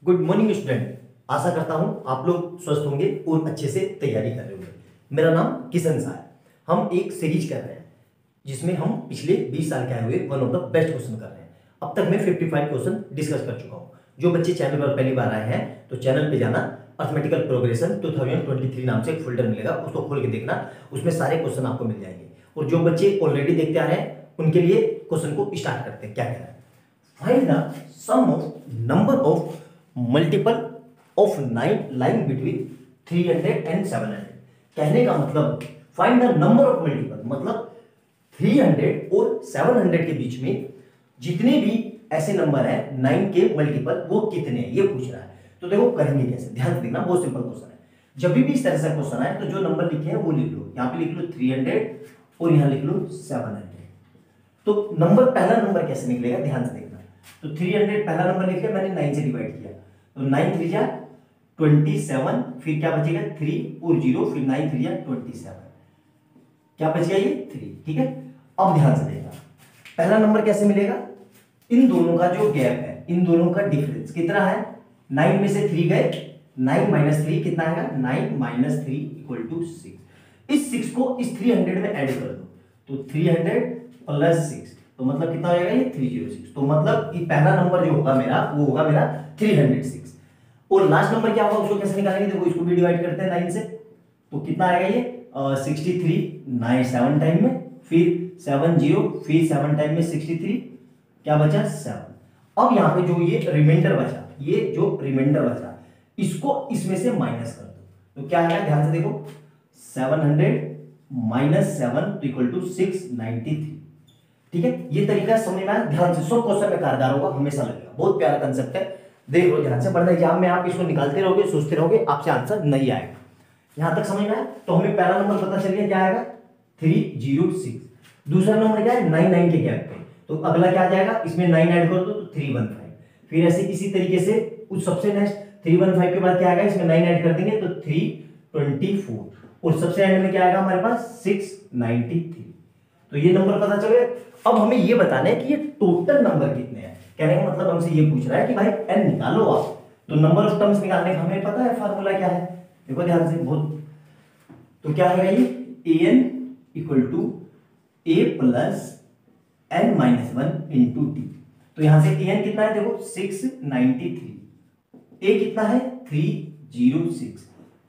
Good morning student. आशा करता हूं आप लोग स्वस्थ होंगे और अच्छे से तैयारी कर रहे होंगे। मेरा नाम किशन सा है। हम एक सीरीज कर रहे हैं जिसमें हम पिछले 20 साल के आए हुए one of the best question कर रहे हैं। अब तक मैं 55 क्वेश्चन डिस्कस कर चुका हूं। जो बच्चे चैनल पर पहली बार आए हैं तो चैनल पे जाना, अर्थमेटिकल प्रोग्रेशन 2023 नाम से एक फोल्डर मिलेगा, उसको खोल के देखना, उसमें सारे क्वेश्चन आपको मिल जाएंगे। और जो बच्चे ऑलरेडी देखते आ रहे हैं उनके लिए क्वेश्चन को स्टार्ट करते हैं। क्या कह रहा है? Find the sum of number of multiple of 9 lying between 300 and 700। कहने का मतलब find the number of multiple, मतलब 300 और 700 के बीच में जितने भी ऐसे नंबर है 9 के मल्टीपल वो कितने हैं, ये पूछ रहा है। तो देखो करेंगे कैसे, ध्यान से देखना, बहुत सिंपल क्वेश्चन है। जब भी इस तरह से क्वेश्चन आए तो जो नंबर लिखे हैं वो लिख लो। यहां पे लिख लो 300 और यहां लिख लो 700। तो नंबर, पहला नंबर कैसे निकलेगा ध्यान से देखना। तो 300 पहला नंबर लिख लिया मैंने, 9 से डिवाइड किया तो 9 3 जा 27, फिर क्या बचेगा 3 और 0, फिर 9 3 जा 27, क्या बच गया ये 3। ठीक है, अब ध्यान से देखना पहला नंबर कैसे मिलेगा। इन दोनों का जो गैप है, इन दोनों का डिफरेंस कितना है, 9 में से 3 गए, 9 माइनस 3 कितना आएगा, 9 माइनस 3 इक्वल टू 6। इस 6 को इस 300 में ऐड कर दो तो 300 प्लस 6 तो मतलब कितना हो जाएगा ये 306। तो मतलब ये पहला नंबर जो होगा मेरा वो होगा मेरा 306। और लास्ट नंबर क्या होगा उसको कैसे निकालेंगे, देखो इसको भी डिवाइड करते हैं 9 से तो कितना आएगा ये 63, 9 7 टाइम में, फिर 7 0, फिर 7 टाइम में 63, क्या बचा 7। अब यहाँ पे जो ये रिमाइंडर बचा, ये जो रिमाइंडर बचा इसको इसमें से माइनस कर दो तो क्या आएगा, ध्यान से देखो 700 माइनस 7 तो इक्वल टू 693। ठीक है, ये तरीका समझ में आया, ध्यान से सब क्वेश्चन में कारगर होगा, हमेशा लगेगा। बहुत प्यारा कंसेप्ट है, देख लो ध्यान से। वरना एग्जाम में आप इसको निकालते रहोगे, सोचते रहोगे, आपसे आंसर नहीं आएगा। यहां तक समझ में आया। तो हमें पहला नंबर पता चल गया क्या आएगा 306। दूसरा नंबर क्या है 9 9 के गैप पे, तो अगला क्या आ जाएगा, इसमें 9 ऐड कर दो तो 315। फिर ऐसे इसी तरीके से उस सबसे नेक्स्ट 315 के बाद क्या आएगा, इसमें 9 ऐड कर देंगे तो 324, और सबसे एंड में क्या आएगा हमारे पास 693। तो ये नंबर पता चले। अब हमें ये बताना है कि ये टोटल नंबर कितने हैं। कहने का मतलब हमसे ये पूछ रहा है कि भाई n निकालो आप। तो नंबर ऑफ टर्म्स निकालने का हमें पता है फार्मूला क्या है, देखो ध्यान से बहुत। तो क्या है ये an equal to a plus n minus 1 into T. तो यहां से an कितना है देखो 693, a कितना है 306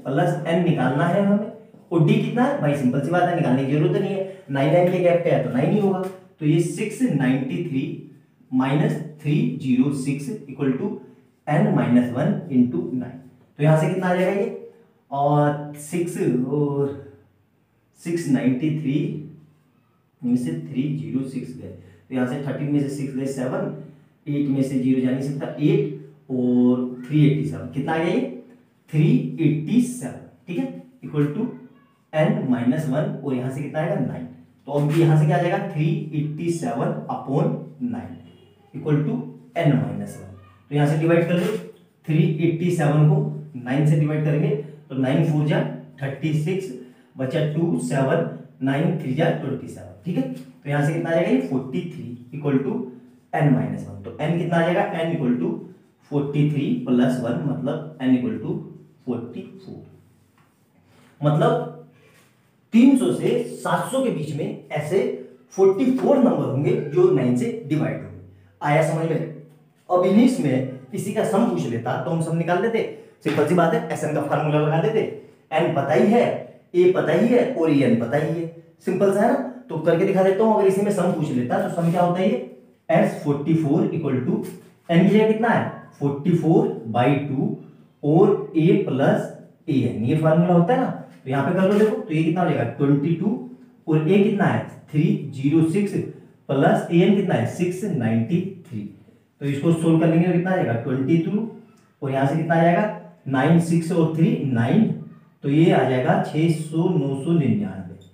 प्लस n निकालना है हमें, और d कितना है भाई सिंपल सी बात है, निकालने की जरूरत नहीं है, 9 9 के गैप पे है तो 9 ही होगा। तो ये 693 minus 306 equal to n minus 1 into 9। तो यहां से कितना आ जाएगा ये, और 6 और 693 में से 306 गए तो यहां से 13 में से 6 गए 7, 8 में से 0 जा नहीं सकता 8 और 387, कितना आ गया ये 387। ठीक है, इक्वल टू n माइनस 1 और यहां से कितना आएगा 9। तो अब यहां से क्या आ जाएगा 387 upon 9 equal to n minus 1। तो यहां से डिवाइड कर लो, 387 को 9 से डिवाइड करेंगे तो 9 4 जा 36, बचा 2 7, 9 3 जा 27। ठीक है, तो यहां से कितना आ जाएगा ये 43 इक्वल टू n माइनस 1। तो n कितना आ जाएगा, n इक्वल टू 43 प्लस 1 मतलब n इक्वल टू 44। मतलब 300 से 700 के बीच में ऐसे 44 नंबर होंगे जो 9 से डिवाइड होंगे। आया समझ में? अब इनिस में इसी का सम पूछ लेता तो हम सम निकाल देते, सिंपल सी बात है, एसएन का फार्मूला लगा देते। एन पता ही है, ए पता ही है और एन पता ही है, सिंपल सा है ना। तो करके दिखा देता हूं, अगर इसी में सम पूछ लेता तो सम क्या होता है ये एस 44 इक्वल टू एन की जगह कितना है 44/2 और ए प्लस ए एन, ये फार्मूला होता है ना। तो यहाँ पे कर लो देखो, तो ये कितना हो जाएगा 22 और ए कितना है 306 प्लस ए एन कितना है 693। तो इसको सोल्व कर लेंगे तो कितना आ जाएगा 22 और यहाँ से कितना आ जाएगा 9 6 और 3 9, तो ये आ जाएगा 600 999,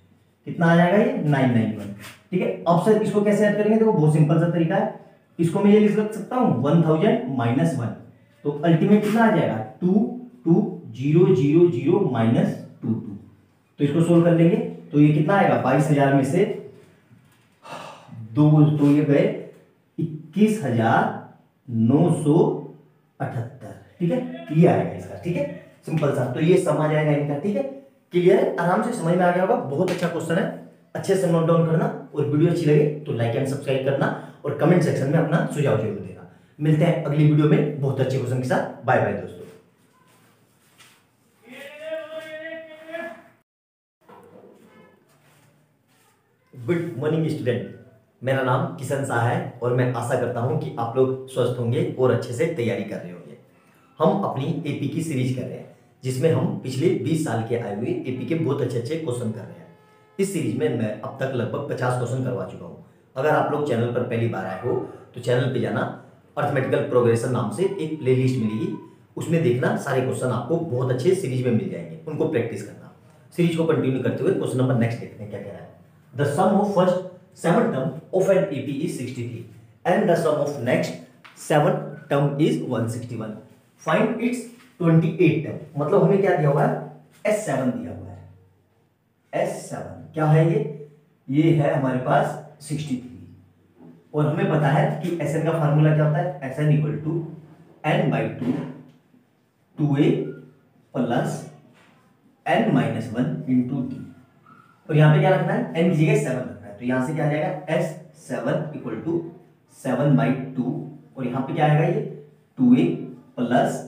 कितना आ जाएगा ये 991। ठीक है, अब सर इसको कैसे ऐड करेंगे, देखो बहुत सिंपल सा तरीका है। इसको मैं ये लिख सकता हूँ 1000 माइनस 1, तो अल्टीमेट कितना आ जाएगा 22000 माइनस 22। तो इसको सोल्व कर लेंगे तो ये कितना आएगा 22,000 में से 2 तो ये गए 21,978। ठीक है, ये आएगा इसका। ठीक है, सिंपल सा। तो ये सम आ जाएगा इनका। ठीक है, क्लियर है, आराम से समझ में आ गया होगा। बहुत अच्छा क्वेश्चन है, अच्छे से नोट डाउन करना, और वीडियो अच्छी लगे तो लाइक एंड सब्सक्राइब करना, और कमेंट सेक्शन में अपना सुझाव जरूर देना। मिलते हैं अगली वीडियो में बहुत अच्छे क्वेश्चन के साथ। बाय बाय दोस्तों। गुड मॉर्निंग स्टूडेंट, मेरा नाम किशन शाह है, और मैं आशा करता हूं कि आप लोग स्वस्थ होंगे और अच्छे से तैयारी कर रहे होंगे। हम अपनी एपी की सीरीज कर रहे हैं, जिसमें हम पिछले 20 साल के आए हुए एपी के बहुत अच्छे अच्छे क्वेश्चन कर रहे हैं। इस सीरीज में मैं अब तक लगभग 50 क्वेश्चन करवा चुका हूं। अगर आप लोग चैनल पर पहली बार आए हो तो चैनल पे जाना, अर्थमेटिकल प्रोग्रेशन नाम से एक प्लेलिस्ट मिलेगी, उसमें देखना, सारे क्वेश्चन आपको बहुत अच्छे सीरीज में मिल जाएंगे, उनको प्रैक्टिस करना। सीरीज को कंटिन्यू करते हुए क्वेश्चन नंबर नेक्स्ट देखते हैं क्या कह रहा है। The sum of first 7 term of an AP is 63 and the sum of next 7 term is 161. Find its 28 term. मतलब हमें क्या दिया हुआ है, S7 दिया हुआ है। S7 क्या है ये है हमारे पास 63, और हमें पता है कि Sn का फार्मूला क्या होता है, Sn equal to n/2 2a plus n-1 into D. और यहाँ पे क्या रखना है, n की जगह 7 रखना है, तो यहाँ से क्या आ जाएगा S7 इक्वल टू 7/2, और यहाँ पे क्या आएगा ये 2a प्लस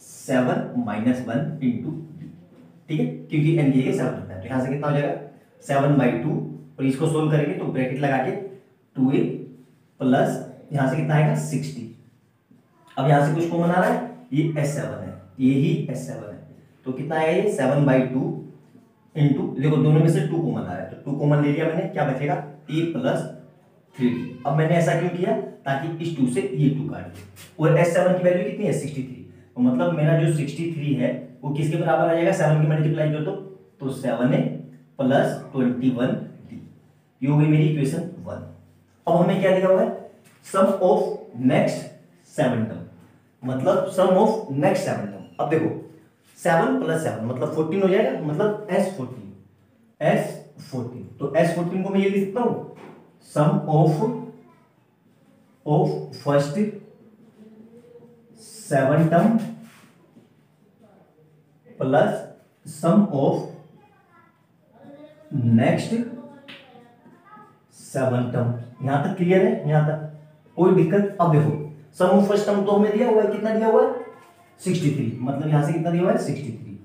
7-1 इंटू डी। ठीक है, क्योंकि n की जगह 7 रखना है, तो यहाँ से कितना हो जाएगा 7/2, और इसको सोल्व करेंगे तो ब्रैकेट लगा के 2a प्लस यहाँ से कितना आएगा 60। अब यहाँ से कुछ कॉमन आ रहा है, ये S7 है, ये ही S7 है, तो कितना आएगा ये 7/2 इंटू, देखो दोनों में से 2 कॉमन आ रहा है, तो 2 कॉमन ले लिया मैंने, क्या बचेगा a प्लस 3d। अब मैंने ऐसा क्यों किया, ताकि इस 2 से ये 2 काट दे, और S7 की वैल्यू कितनी है 63, तो मतलब मेरा जो 63 है वो किसके बराबर आ जाएगा, 7 की मल्टीप्लाई कर दो तो 7a प्लस 21d, ये हो गई मेरी इक्वेशन 1। अब हमें क्या दिया हुआ है, सम ऑफ नेक्स्ट 7 टर्म, मतलब सम ऑफ नेक्स्ट 7 टर्म। अब देखो 7 प्लस 7 मतलब 14 हो जाएगा, मतलब S14, तो S14 को मैं ये लिख सकता हूं, sum of first 7 term plus sum of next 7 term. यहां तक क्लियर है, यहां तक कोई दिक्कत। अब देखो सम ऑफ फर्स्ट टर्म तो हमें दिया हुआ है, कितना दिया हुआ है 63, मतलब यहां से कितना दिया हुआ है 63,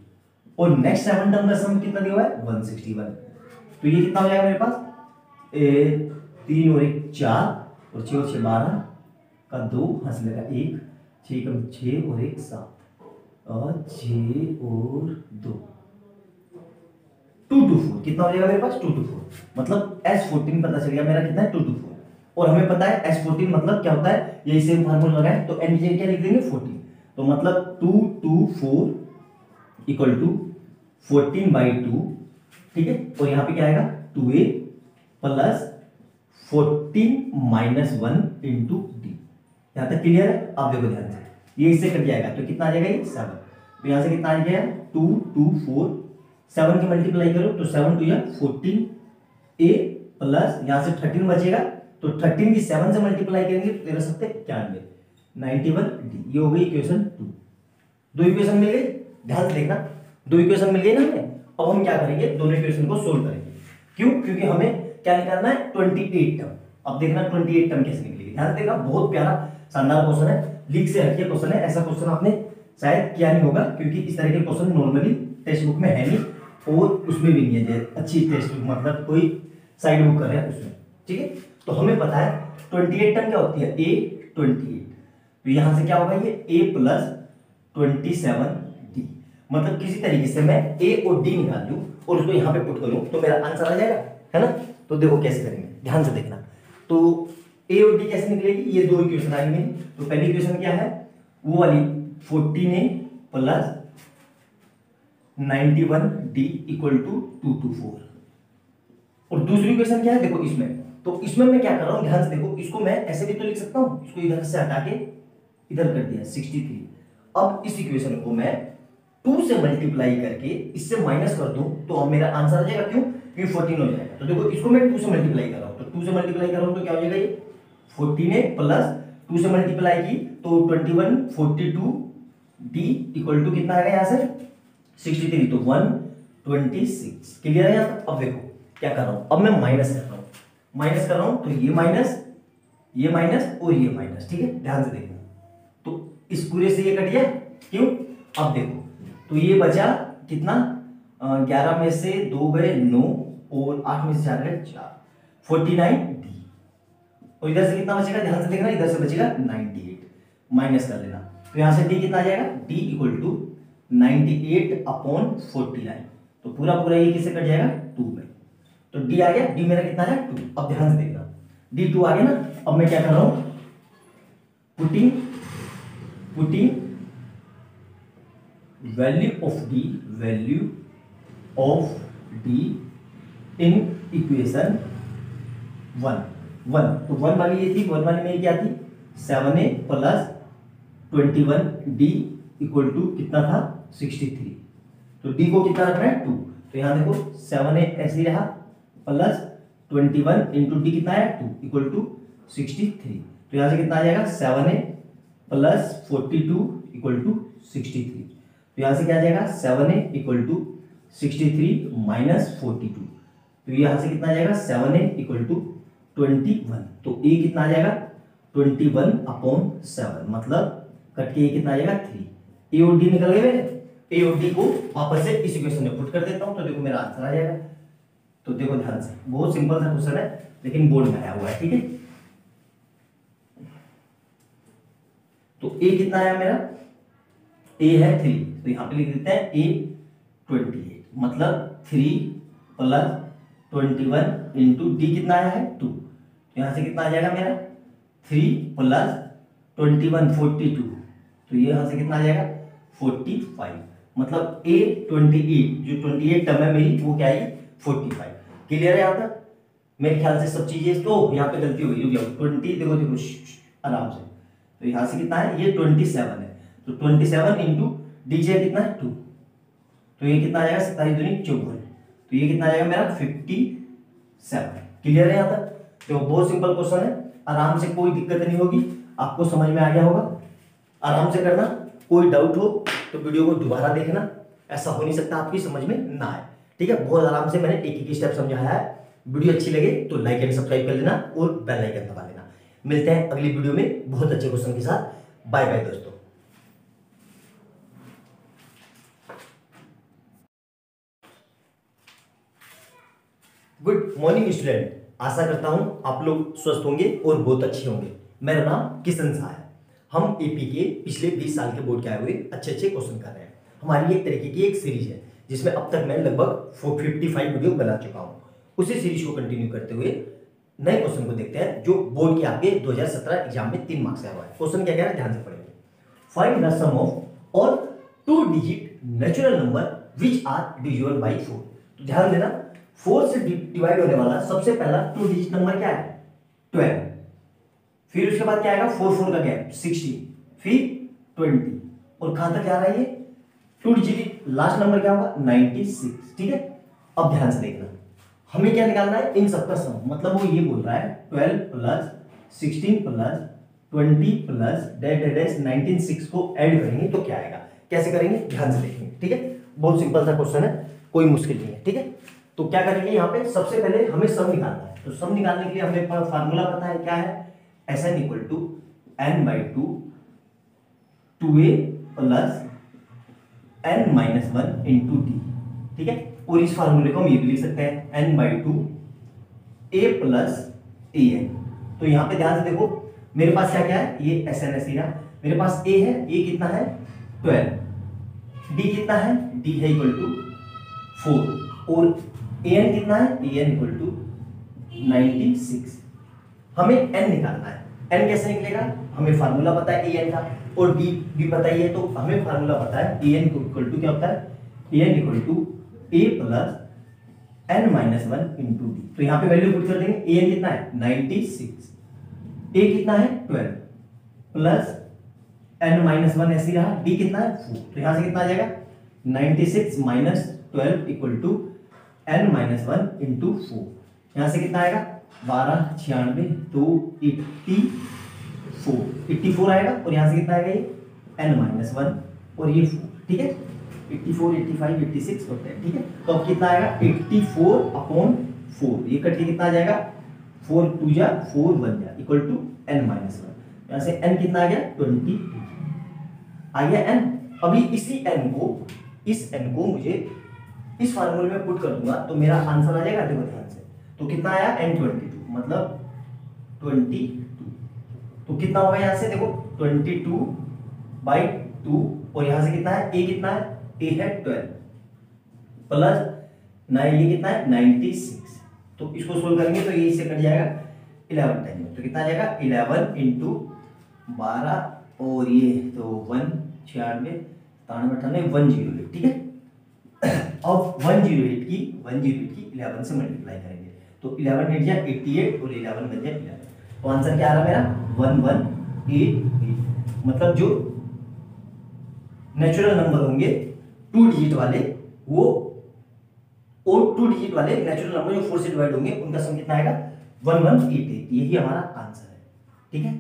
और नेक्स्ट 7 टर्म का सम कितना दिया हुआ है 161, तो ये कितना हो जाएगा मेरे पास 3 और 1 4, और 6 और 6 12 का 2 हंस लगा 1, 6 कम 6 और 1 7, और 6 और 2 2 to 4, कितना हो जाएगा मेरे पास 2 to 4, मतलब S14 पता चल गया मेरा कितना है 2 to 4, और हमें पता है S14 मतलब क्या होता है, यही सेम फार्मूला लगाए तो n की क्या लिख देंगे 14, तो मतलब 2 to 4 इक्वल टू 14/2। ठीक है, और यहाँ पे क्या आएगा 2a प्लस 14-1 इंटू डी। यहाँ तक क्लियर है। आप देखो ध्यान से, ये इससे कट जाएगा तो कितना आ जाएगा ये 7, तो यहाँ से कितना आ गया 2 2 4, 7 की मल्टीप्लाई करो तो 7 2 या 14a प्लस यहाँ से 13 बचेगा, तो 13 की 7 से मल्टीप्लाई करेंगे तो 13 सत्ते 91 91d, ये हो गई इक्वेशन 2। 2 इक्वेशन मिल गई, ध्यान से देखना, 2 इक्वेशन मिल गई ना हमें। अब हम क्या करेंगे, दोनों इक्वेशन को सोल्व करेंगे। क्यों, क्योंकि हमें क्या निकालना है 28 टर्म। अब देखना 28 टर्म कैसे निकलेगी, ध्यान से देखना, बहुत प्यारा शानदार क्वेश्चन है, लीक से हटके क्वेश्चन है, ऐसा क्वेश्चन आपने शायद किया नहीं होगा, क्योंकि इस तरह के क्वेश्चन नॉर्मली टेक्स्ट बुक में है नहीं, और उसमें भी नहीं है, अच्छी टेक्स्ट बुक मतलब कोई साइड बुक कर रहे हैं उसमें। ठीक है, तो हमें पता है 28 टर्म क्या होती है a28, तो यहां से क्या होगा ये a प्लस 27d, मतलब किसी तरीके से मैं a और d निकाल लूं और उसको यहां पे पुट करूं तो मेरा आंसर आ जाएगा, है ना। तो देखो कैसे करेंगे, ध्यान से देखना। तो a और d कैसे निकलेगी, ये 2 इक्वेशन आई मेरी। तो पहली इक्वेशन क्या है, वो वाली 14a plus 91d equal to 2 to 4, और दूसरी इक्वेशन क्या है देखो इसमें, तो इसमें मैं क्या कर रहा हूं, ध्यान से देखो, इसको मैं ऐसे भी तो लिख सकता हूं, इसको इधर से हटा के इधर कर दिया 63। अब इस इक्वेशन को मैं 2 से मल्टीप्लाई करके इससे माइनस कर दूं तो अब मेरा आंसर आ जाएगा, क्यों, क्योंकि 14 हो जाएगा। तो देखो इसको मैं 2 से मल्टीप्लाई कर रहा हूं, तो 2 से मल्टीप्लाई कर रहा हूं तो क्या हो जाएगा ये 14a प्लस 2 से मल्टीप्लाई की तो 21 42 डी इक्वल टू कितना आएगा यहाँ से 63, तो 126। क्लियर है यहाँ तक? अब देखो क्या कर रहा हूँ, अब मैं माइनस कर रहा हूँ, माइनस कर रहा हूँ, तो ये माइनस और ये माइनस, ठीक है, ध्यान से देखना। तो इस पूरे से ये कट गया, क्यों? अब देखो तो ये बचा कितना, 11 में से 2 गए 9 और 8 में से 4 गए 4, 49 डी। और इधर से कितना बचेगा, ध्यान से देखना, इधर से बचेगा 98, माइनस कर लेना। तो यहां से डी कितना आ जाएगा, डी इक्वल टू 98/49। तो पूरा पूरा ये किससे कट जाएगा, 2 में। तो डी आ गया, डी मेरा कितना है 2। अब ध्यान से देखना, डी 2 आ गया ना। अब मैं क्या कर रहा हूं, putting value of D in equation 1। तो 1 वाली ये थी, 1 वाली में क्या थी, 7a + 21d इक्वल टू कितना था 63। तो d को कितना रखना है 2। तो यहां देखो 7a ऐसे ही रहा प्लस 21 इंटू डी कितना है 2 इक्वल टू 63। तो यहां से कितना आ जाएगा 7a + 42 इक्वल टू 63। तो यहां से क्या आ जाएगा 7a इक्वल टू 63 माइनस 42। तो यहां से कितना आ जाएगा 7a इक्वल टू 21। तो a कितना आ जाएगा 21/7, मतलब कट के ये कितना आ जाएगा 3। ए और डी निकल गए, ए और डी को वापस से इस इक्वेशन में पुट कर देता हूं, तो देखो मेरा आंसर आ जाएगा। तो देखो ध्यान से, बहुत सिंपल सा क्वेश्चन है लेकिन बोर्ड में आया हुआ है, ठीक है। तो ए कितना आया मेरा, ए है 3, तो यहां पे लिख देते हैं ए 28, मतलब 3 + 21 इंटू डी कितना आया है 2। तो यहां से कितना आ जाएगा मेरा 3 + 21 42। तो ये यहां से कितना आ जाएगा 45, मतलब a 28, जो 28 टर्म है मेरी वो क्या आएगी 45। क्लियर है यहाँ तक? मेरे ख्याल से सब चीजें, तो यहाँ पे गलती हो गई, 20 देखो आराम से। तो यहाँ से कितना है, ये 27 है, तो 27 इंटू डीजे कितना है 2। तो ये कितना आ जाएगा 27 दूनी 54। तो ये कितना आ जाएगा मेरा 57। क्लियर है यहाँ तक? तो बहुत सिंपल क्वेश्चन है, आराम से, कोई दिक्कत नहीं होगी, आपको समझ में आ गया होगा। आराम से करना, कोई डाउट हो तो वीडियो को दोबारा देखना, ऐसा हो नहीं सकता आपकी समझ में ना आए, ठीक है। बहुत आराम से मैंने एक स्टेप समझाया है। वीडियो अच्छी लगे तो लाइक एंड सब्सक्राइब कर लेना और बेल आइकन दबा लेना। मिलते हैं अगली वीडियो में बहुत अच्छे क्वेश्चन के साथ। बाय बाय दोस्तों। गुड मॉर्निंग स्टूडेंट, आशा करता हूं आप लोग स्वस्थ होंगे और बहुत अच्छे होंगे। मेरा नाम किशन शाह है। हम एपी के पिछले 20 साल के बोर्ड के आए हुए अच्छे क्वेश्चन कर रहे हैं। हमारी एक तरीके की एक सीरीज है जिसमें अब तक मैं लगभग 455 वीडियो बना चुका हूं। उसी सीरीज को कंटिन्यू करते हुए नए क्वेश्चन को देखते हैं जो बोर्ड के आपके 2017 एग्जाम में 3 मार्क्स आया हुआ है। क्वेश्चन क्या कह रहा है, ध्यान से पढ़ेंगे। Find the sum of all 2 digit natural number which are divisible by 4। तो ध्यान देना, 4 से डिवाइड होने वाला सबसे पहला 2 डिजिट नंबर क्या है 12, फिर उसके बाद क्या आएगा 4 का गैप 16, फिर 20, और कहां तक आ रहा है ये 2 डिजिट लास्ट नंबर क्या होगा 96, ठीक है। अब ध्यान से देखना, हमें क्या निकालना है इन सबका सम, मतलब वो ये बोल रहा है 12 + 16 + 20 + 96 को ऐड करेंगे तो क्या आएगा, कैसे करेंगे ध्यान से देखेंगे, ठीक है। बहुत सिंपल सा क्वेश्चन है, कोई मुश्किल नहीं है, ठीक है। तो क्या करेंगे यहाँ पे, सबसे पहले हमें सम निकालना है। तो सम निकालने के लिए हमें फार्मूला पता है क्या है, Sn = n/2 2a + n-1 × d, ठीक है। और इस फार्मूले को हम ये भी लिख सकते हैं n/2 a + an। तो यहाँ पे ध्यान से देखो, मेरे पास क्या क्या है, ये Sn है, मेरे पास a है, a कितना है 12, d कितना है, d है = 4, और an कितना है, an = 96। हमें n निकालना है। n कैसे निकलेगा, हमें फार्मूला पता है an का, और d भी पता ही है, तो हमें फार्मूला पता है an = क्या होता है, an = a + n-1 × d। तो यहाँ पे वैल्यू पुट कर देंगे, an कितना है 96, a कितना है 12 प्लस n-1 ऐसे रहा, d कितना है 4। तो यहाँ से कितना आ जाएगा 96 - 12 = n-1 × 4। यहाँ से कितना आएगा 12 96 2 84 आएगा, और यहाँ से कितना आएगा ये n-1 और ये 4, ठीक है। 84, 85, 86 होते हैं, ठीक है। तो अब कितना आएगा 84/4, ये कट के कितना आ जाएगा 4 2 जा 4 1 जा इक्वल टू n-1। यहाँ से n कितना आ गया 22 आ गया n। अभी इसी n को मुझे इस फार्मूले में पुट कर दूंगा तो मेरा आंसर आ जाएगा, देखो ध्यान से। तो कितना आया n22 मतलब 22, तो कितना होगा यहाँ से देखो 22/2 और यहाँ से कितना है a कितना है a है 12 प्लस 9 ये कितना है 96। तो इसको सोल्व करेंगे तो ये इससे कट जाएगा 11 टाइम में, तो कितना आ जाएगा 11 इंटू 12 और ये तो 1 96 97 108, ठीक है। अब 108 की 11 से मल्टीप्लाई करेंगे तो 11 8 जा 88 और 11 बन जाए 11। तो आंसर क्या आ रहा मेरा 1188। मतलब जो नेचुरल नंबर होंगे 2 डिजिट वाले वो और 2 डिजिट वाले नेचुरल नंबर जो 4 से डिवाइड होंगे उनका सम कितना आएगा 1188। यही हमारा आंसर है, ठीक है।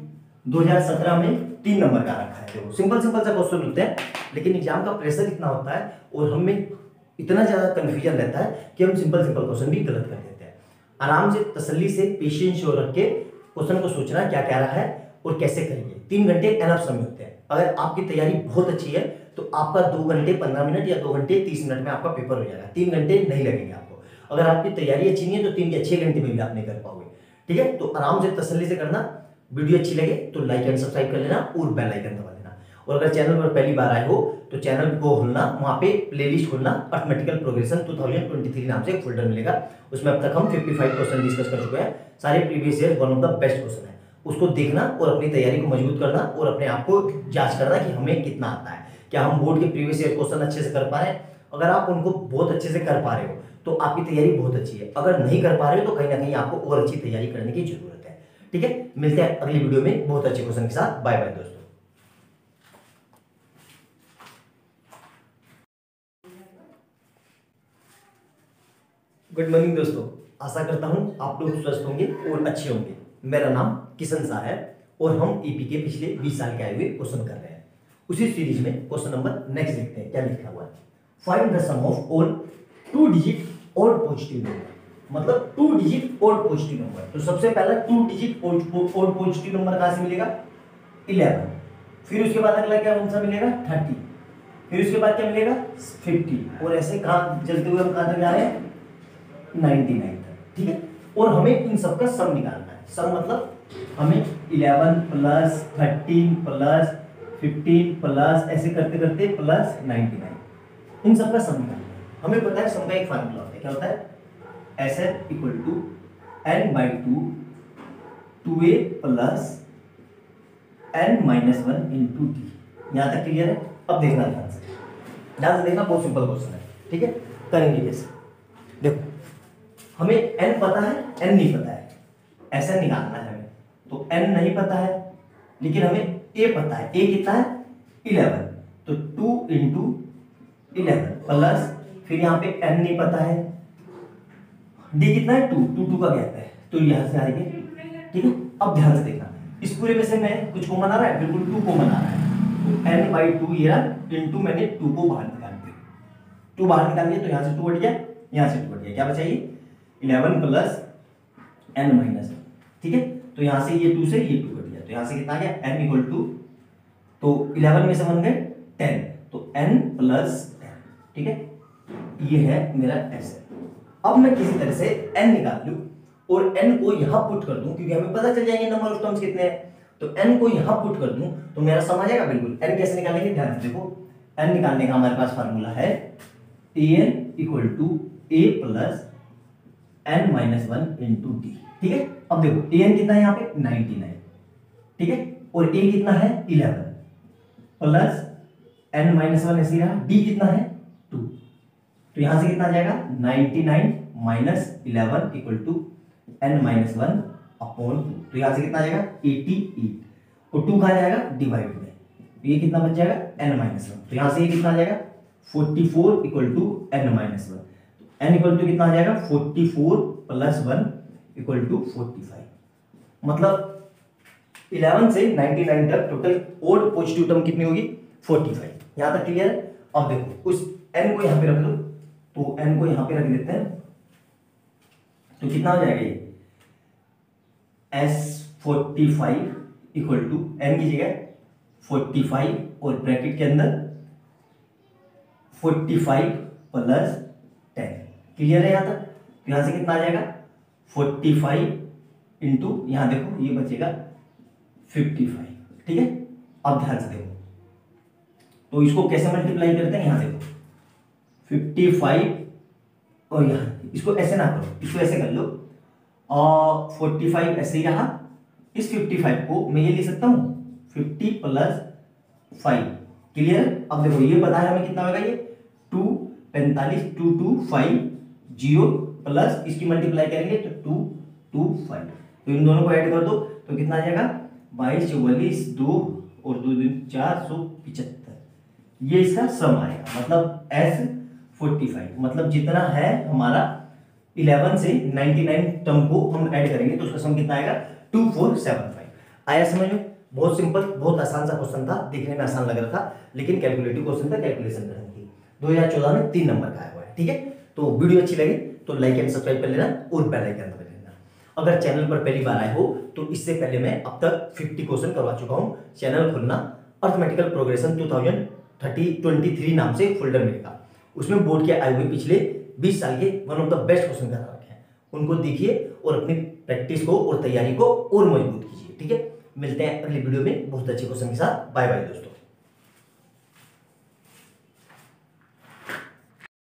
2017 में 3 नंबर का रखा है। देखो सिंपल सा क्वेश्चन होते हैं, लेकिन एग्जाम का प्रेशर इतना होता है और हमें इतना ज्यादा कंफ्यूजन रहता है कि हम सिंपल क्वेश्चन भी गलत कर देते हैं। आराम से तसल्ली से पेशेंस और रख के क्वेश्चन को सोचना क्या कह रहा है और कैसे करेंगे। 3 घंटे एनफ समय होते हैं। अगर आपकी तैयारी बहुत अच्छी है तो आपका 2 घंटे 15 मिनट या 2 घंटे 30 मिनट में आपका पेपर हो जाएगा। 3 घंटे नहीं लगेंगे आपको। अगर आपकी तैयारी अच्छी नहीं है तो 3 या 6 घंटे में भी आप नहीं कर पाओगे, ठीक है। तो आराम से तसल्ली से करना। वीडियो अच्छी लगे तो लाइक एंड सब्सक्राइब कर लेना और बेल आइकन दबा देना। और अगर चैनल पर पहली बार आए हो तो चैनल को खोलना, वहां पे प्लेलिस्ट खोलना, अर्थमेटिकल प्रोग्रेशन 2023 नाम से एक फोल्डर मिलेगा। उसमें अब तक हम 55 क्वेश्चन डिस्कस कर चुके हैं। सारे previous year one of the best question है। उसको देखना और अपनी तैयारी को मजबूत करना और अपने आप को जांच करना कि हमें कितना आता है, क्या हम बोर्ड के प्रीवियस ईयर क्वेश्चन अच्छे से कर पा रहे हैं। अगर आप उनको बहुत अच्छे से कर पा रहे हो तो आपकी तैयारी बहुत अच्छी है। अगर नहीं कर पा रहे हो तो कहीं ना कहीं आपको और अच्छी तैयारी करने की जरूरत है, ठीक है। मिलते हैं अगली वीडियो में बहुत अच्छे क्वेश्चन के साथ। बाय बाय दोस्तों। गुड मॉर्निंग दोस्तों, आशा करता हूं आप लोग स्वस्थ होंगे और अच्छे होंगे। मेरा नाम किशन शाह है और हम ईपी के पिछले 20 साल के आए हुए क्वेश्चन कर रहे हैं। उसी सीरीज में क्वेश्चन नंबर नेक्स्ट देखते हैं क्या लिखा हुआ है। Find the sum of all 2 digit odd positive number. मतलब 2 डिजिट ऑड पॉजिटिव नंबर। तो सबसे पहला 2 डिजिट ऑड पॉजिटिव नंबर कहां से मिलेगा 11। फिर उसके बाद अगला क्या कौन सा मिलेगा 30। फिर उसके बाद क्या मिलेगा 50 और ऐसे कहां चलते हुए हम कहां तक जा रहे हैं 99 तक, ठीक है। और हमें इन सबका सम निकालना है। सम मतलब हमें 11 प्लस 13 प्लस 15 प्लस ऐसे करते करते प्लस 99 इन सबका सम निकालना है। हमें पता है सम का एक फार्मूला होता है, क्या होता है Sn equal to n/2 2a plus n-1 into D. यहां तक क्लियर है। अब देखना ध्यान से देखना, बहुत सिंपल क्वेश्चन है, ठीक है। करेंगे कैसे देखो, हमें n पता है n नहीं पता है, ऐसा निकालना है हमें। तो n नहीं पता है लेकिन हमें a पता है। a कितना है 11, तो 2 इंटू 11 प्लस फिर यहाँ पे n नहीं पता है, d कितना है 2 2 का गैप है तो यहाँ से आएंगे, ठीक है। अब ध्यान से देखना, इस पूरे में से मैं कुछ कॉमन आ रहा है, बिल्कुल 2 कॉमन आ रहा है। तो n/2 ये रहा इंटू मैंने 2 को बाहर निकाल दिया, 2 बाहर निकाल दिया तो यहाँ से 2 हट गया, यहाँ से 2 हट गया, क्या बचा ये 11 प्लस n-1, ठीक है। तो यहाँ से ये 2 से ये 2 कट गया तो यहाँ से कितना आ गया n इक्वल टू, तो 11 में से बन गए 10 तो n प्लस 10, ठीक है। ये है मेरा s। अब मैं किसी तरह से n निकाल लूं और n को यहां पुट कर दूं क्योंकि हमें पता चल जाएंगे नंबर ऑफ टर्म्स कितने हैं। तो n को यहां पुट कर दूं तो मेरा सम आ जाएगा बिल्कुल। n कैसे निकालेंगे ध्यान से देखो, n निकालने का हमारे पास फार्मूला है an equal to a plus n-1 into D, ठीक है। अब देखो an कितना है यहाँ पे 99, ठीक है, और a कितना है 11 प्लस n-1 ऐसे रहा, d कितना है 2, तो यहां से कितना आ जाएगा 99 minus 11 equal to n-1 upon 2, तो यहां से कितना आ जाएगा 88 और 2 कहां जाएगा डिवाइड में, तो ये कितना बच जाएगा n-1, तो यहां से ये कितना आ जाएगा 44 equal to n-1, n equal to कितना आ जाएगा 44 प्लस 1 इक्वल टू 45। मतलब 11 से 99 तक टोटल ओड पॉजिटिव टर्म कितनी होगी 45। यहां तक क्लियर है। अब देखो उस n को यहां पे रख लो, तो n को यहां पे रख देते हैं, तो कितना हो जाएगा ये S45 इक्वल टू n की जगह 45 और ब्रैकेट के अंदर 45 प्लस 10। क्लियर है यहां तक? तो यहां से कितना आ जाएगा 45 इंटू यहां देखो ये बचेगा 55। ठीक है, अब ध्यान से देखो, तो इसको कैसे मल्टीप्लाई करते हैं, यहां देखो 55 और यहां इसको ऐसे ना करो, इसको ऐसे कर लो, और 45 ऐसे ही रहा। इस 55 को मैं ये लिख सकता हूं 50 प्लस 5। क्लियर? अब देखो ये पता है हमें कितना होगा, ये 2 45 2 2 5 0 प्लस इसकी मल्टीप्लाई करेंगे तो 2 2 5, तो इन दोनों को ऐड कर दो तो कितना आ जाएगा 22 44 2 और 2 2 475। ये इसका सम आएगा, मतलब S45, मतलब जितना है हमारा 11 से 99 टर्म को हम ऐड करेंगे तो उसका सम कितना आएगा 2475। आया समझ में? बहुत सिंपल, बहुत आसान सा क्वेश्चन था, देखने में आसान लग रहा था, लेकिन कैलकुलेटिव क्वेश्चन था, कैलकुलेशन करनी थी। 2014 में 3 नंबर का आया हुआ है। ठीक है, तो वीडियो अच्छी लगी तो लाइक एंड सब्सक्राइब कर लेना और बेल आइकन दबा देना। अगर चैनल पर पहली बार आए हो तो इससे पहले मैं अब तक 50 क्वेश्चन करवा चुका हूं। चैनल खोलना, अर्थमेटिकल प्रोग्रेशन 2023 नाम से फोल्डर मिलेगा, उसमें बोर्ड के आए हुए पिछले 20 साल के one of the best question करा रखे हैं, उनको देखिए और अपनी प्रैक्टिस को और तैयारी को और मजबूत कीजिए। ठीक है, मिलते हैं अगली वीडियो में बहुत अच्छे क्वेश्चन के साथ। बाय बाय दोस्तों।